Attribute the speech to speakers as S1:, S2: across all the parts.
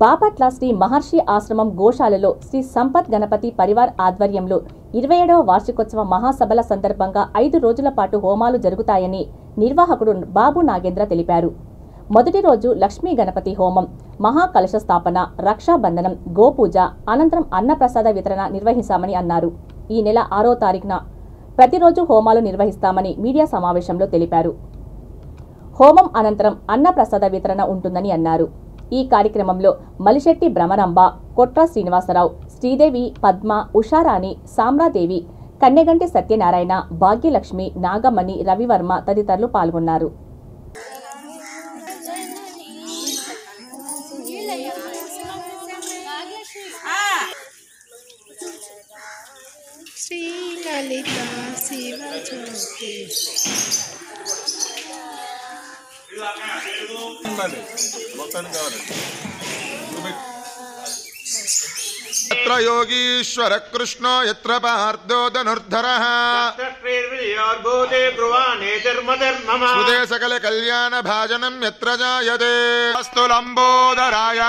S1: బాపట్ల శ్రీ మహర్షి ఆశ్రమం గోశాలలో శ్రీ సంపత్ గణపతి పరివార్ ఆధ్వర్యంలో 27వ వార్షికోత్సవ మహాసభల సందర్భంగా 5 రోజుల పాటు హోమాలు జరుగుతాయని నిర్వాహకుడు బాబు నాగేంద్ర తెలిపారు. మొదటి రోజు లక్ష్మీ గణపతి హోమం, మహాకలశ స్థాపన, రక్షాబంధనం, గోపూజ అనంతరం అన్నప్రసాద వితరణ నిర్వహిస్తామని అన్నారు. ఈ నెల 6వ తారీఖున ప్రతిరోజు హోమాలు నిర్వహిస్తామని మీడియా సమావేశంలో తెలిపారు. హోమం అనంతరం అన్నప్రసాద వితరణ ఉంటుందని అన్నారు. ఈ కార్యక్రమంలో మలిశెట్టి భ్రమరాంబ, కొట్ర శ్రీనివాసరావు, శ్రీదేవి, పద్మ, ఉషారాణి, సామ్రాదేవి, కన్నెగంటి సత్యనారాయణ, భాగ్యలక్ష్మి, నాగమణి, రవివర్మ తదితరులు పాల్గొన్నారు.
S2: यत्र योगीश्वर कृष्णो यत्र पार्थो धनुर्धरः सुदे सकल कल्याण भाजनम यत्र जायते अस्तु लंबोदराय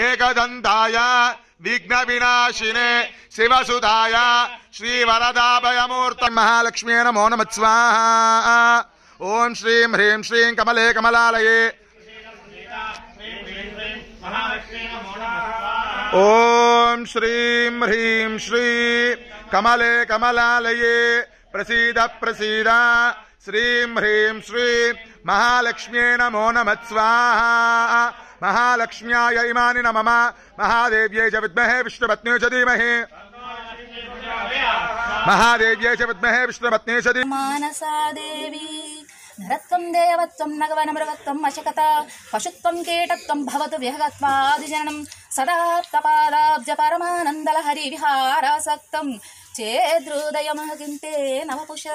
S2: एकदंताय विघ्न विनाशिने शिवसुधाय श्रीवरदाभयमूर्त महालक्ष्मी नमो नमः स्वाहा। ओम श्रीं ह्रीं श्रीं कमले कमलालये ओम श्रीं ह्रीं श्री कमले कमलालये प्रसीद प्रसीद श्रीं ह्रीं श्री महालक्ष्मी नमो नमः स्वाहा। महालक्ष्म्याय इमानि नमः महादेव्यै च विद्महे विष्णुपत्न्यै च धीमहि महादेव्यै च विद्महे विष्णुपत्न्यै च धीमहि।
S3: मानसा देवी नरत्वं देवत्वं नगवनमृगत्वं अशकत पशुत्वं कीटत्वं भवतु विहगत्वादिजननं सदा तपादाब्ज परमानन्दलहरि विहारासक्तं चेद्रुदयमहकिन्ते नवपुष।